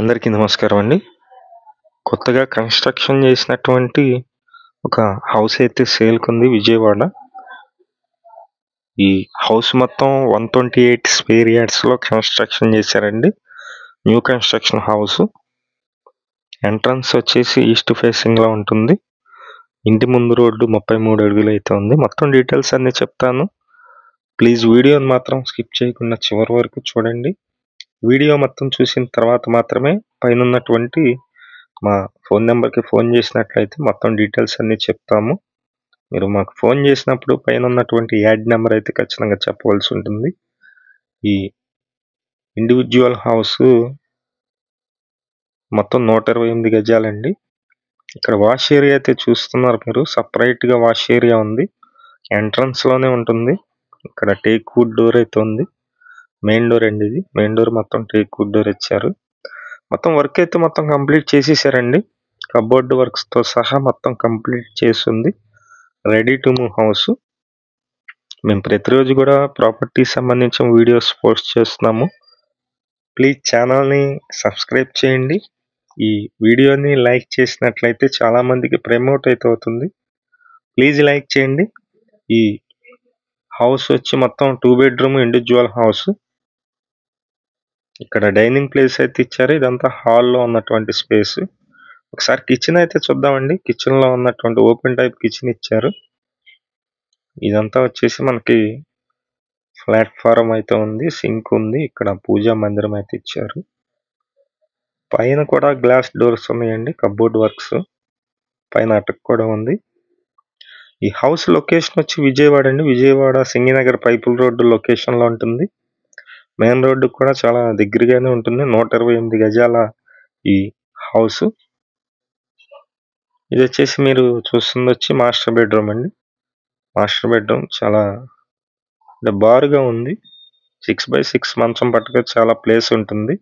అందరికీ నమస్కారం అండి. కొత్తగా కన్‌స్ట్రక్షన్ చేసినటువంటి ఒక హౌస్ అయితే సేల్‌కుంది విజయవాడ. ఈ హౌస్ మొత్తం 128 స్క్వేర్ యార్డ్స్‌లో కన్‌స్ట్రక్షన్ చేశారండి. New construction house. ఎంట్రన్స్ వచ్చేసి ఈస్ట్ ఫేసింగ్‌లో ఉంటుంది. ఇంటి ముందు రోడ్డు 33 అడుగులు అయితే ఉంది. మొత్తం డీటెయిల్స్ అన్నీ చెప్తాను. ప్లీజ్ వీడియోని మాత్రం స్కిప్ చేయకుండా చివరి వరకు చూడండి. వీడియో మొత్తం చూసిన తర్వాత మాత్రమే పైనున్నటువంటి మా ఫోన్ నెంబర్‌కి ఫోన్ చేసినట్లయితే మొత్తం డీటెయిల్స్ అన్నీ చెప్తాము. మీరు మాకు ఫోన్ చేసినప్పుడు పైన ఉన్నటువంటి యాడ్ నెంబర్ అయితే ఖచ్చితంగా చెప్పవలసి ఉంటుంది. ఈ ఇండివిడ్యువల్ హౌసు మొత్తం 128 గజాలండి. ఇక్కడ వాష్ ఏరియా అయితే చూస్తున్నారు మీరు. సపరేట్‌గా వాష్ ఏరియా ఉంది. ఎంట్రన్స్‌లోనే ఉంటుంది. ఇక్కడ టేక్ వుడ్ డోర్ అయితే ఉంది. మెయిన్ డోర్ అండి ఇది. మెయిన్ డోర్ మొత్తం టేక్ వుడ్ డోర్ ఇచ్చారు. మొత్తం వర్క్ అయితే మొత్తం కంప్లీట్ చేసేసారండి. కబోర్డ్ వర్క్స్‌తో సహా మొత్తం కంప్లీట్ చేసుంది. Ready to move house. మేము ప్రతిరోజు కూడా ప్రాపర్టీకి సంబంధించిన వీడియోస్ పోస్ట్ చేస్తున్నాము. ప్లీజ్ ఛానల్‌ని సబ్స్క్రైబ్ చేయండి. ఈ వీడియోని లైక్ చేసినట్లయితే చాలా మందికి ప్రమోట్ అయితే అవుతుంది. ప్లీజ్ లైక్ చేయండి. ఈ హౌస్ వచ్చి మొత్తం 2 బెడ్రూమ్ ఇండివిడ్యువల్ హౌస్. ఇక్కడ డైనింగ్ ప్లేస్ అయితే ఇచ్చారు. ఇదంతా హాల్లో ఉన్నటువంటి స్పేస్. ఒకసారి కిచెన్ అయితే చూద్దామండి. కిచెన్‌లో ఉన్నటువంటి ఓపెన్ టైప్ కిచెన్ ఇచ్చారు. ఇదంతా వచ్చేసి మనకి ప్లాట్‌ఫార్మ్ అయితే ఉంది. సింక్ ఉంది. ఇక్కడ పూజా మందిరం అయితే ఇచ్చారు. పైన కూడా గ్లాస్ డోర్స్ ఉన్నాయండి. Cupboard works. పైన అటక్ కూడా ఉంది. ఈ హౌస్ లొకేషన్ వచ్చి విజయవాడ అండి. విజయవాడ సింగినగర్ పైపుల్ రోడ్డు లొకేషన్‌లో ఉంటుంది. మెయిన్ రోడ్డు కూడా చాలా దగ్గరగానే ఉంటుంది. 128 గజాల ఈ హౌసు. ఇది వచ్చేసి మీరు చూస్తుంది వచ్చి మాస్టర్ బెడ్రూమ్ అండి. మాస్టర్ బెడ్రూమ్ చాలా బారుగా ఉంది. 6x6 మంచం పట్టుకు చాలా ప్లేస్ ఉంటుంది.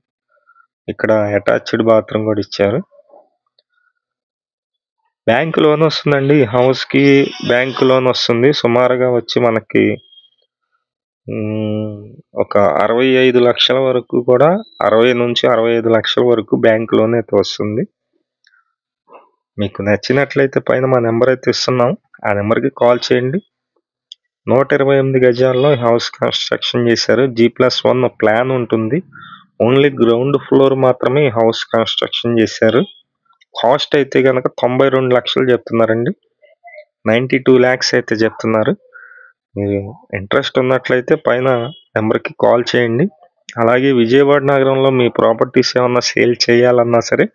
ఇక్కడ అటాచ్డ్ బాత్రూమ్ కూడా ఇచ్చారు. బ్యాంక్ లోన్ వస్తుందండి. ఈ హౌస్‌కి బ్యాంక్ లోన్ వస్తుంది. సుమారుగా వచ్చి మనకి ఒక 65 లక్షల వరకు కూడా 60 నుంచి 65 లక్షల వరకు బ్యాంక్ లోన్ అయితే వస్తుంది. మీకు నచ్చినట్లయితే పైన మా నెంబర్ అయితే ఇస్తున్నాం. ఆ నెంబర్‌కి కాల్ చేయండి. 128 గజాల్లో హౌస్ కన్‌స్ట్రక్షన్ చేశారు. G+1 ప్లాన్ ఉంటుంది. ఓన్లీ గ్రౌండ్ ఫ్లోర్ మాత్రమే ఈ హౌస్ కన్‌స్ట్రక్షన్ చేశారు. కాస్ట్ అయితే గనక 92 లక్షలు చెప్తున్నారండి. 92 lakhs అయితే చెప్తున్నారు. మీరు ఇంట్రెస్ట్ ఉన్నట్లయితే పైన నెంబర్‌కి కాల్ చేయండి. అలాగే విజయవాడ నగరంలో మీ ప్రాపర్టీస్ ఏమన్నా సేల్ చేయాలన్నా సరే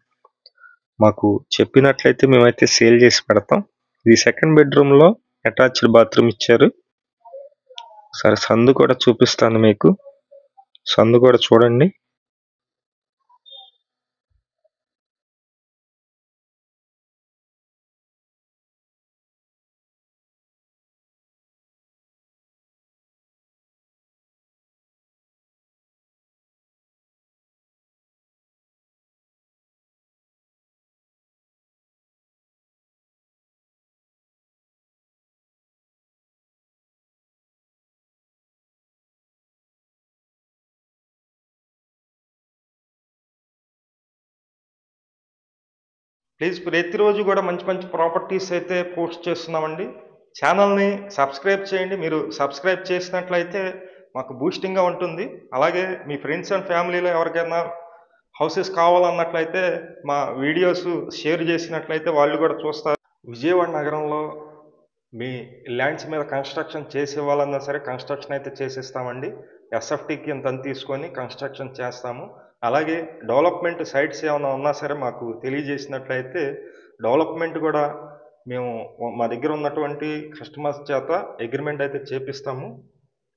మాకు చెప్పినట్లయితే మేమైతే సేల్ చేసి పెడతాం. ఇది సెకండ్ బెడ్రూమ్‌లో అటాచ్డ్ బాత్రూమ్ ఇచ్చారు. సరే సందు కూడా చూపిస్తాను మీకు. సందు కూడా చూడండి. ప్లీజ్ ప్రతిరోజు కూడా మంచి మంచి ప్రాపర్టీస్ అయితే పోస్ట్ చేస్తున్నామండి. ఛానల్ని సబ్స్క్రైబ్ చేయండి. మీరు సబ్స్క్రైబ్ చేసినట్లయితే మాకు బూస్టింగ్గా ఉంటుంది. అలాగే మీ ఫ్రెండ్స్ అండ్ ఫ్యామిలీలో ఎవరికైనా హౌసెస్ కావాలన్నట్లయితే మా వీడియోస్ షేర్ చేసినట్లయితే వాళ్ళు కూడా చూస్తారు. విజయవాడ నగరంలో మీ ల్యాండ్స్ మీద కన్స్ట్రక్షన్ చేసే వాళ్ళన్నా సరే కన్స్ట్రక్షన్ అయితే చేసిస్తామండి. ఎస్ఎఫ్టీకి ఇంత తీసుకొని కన్స్ట్రక్షన్ చేస్తాము. అలాగే డెవలప్మెంట్ సైట్స్ ఏమైనా ఉన్నా సరే మాకు తెలియజేసినట్లయితే డెవలప్మెంట్ కూడా మేము మా దగ్గర ఉన్నటువంటి కస్టమర్స్ చేత అగ్రిమెంట్ అయితే చేపిస్తాము.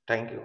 Thank you.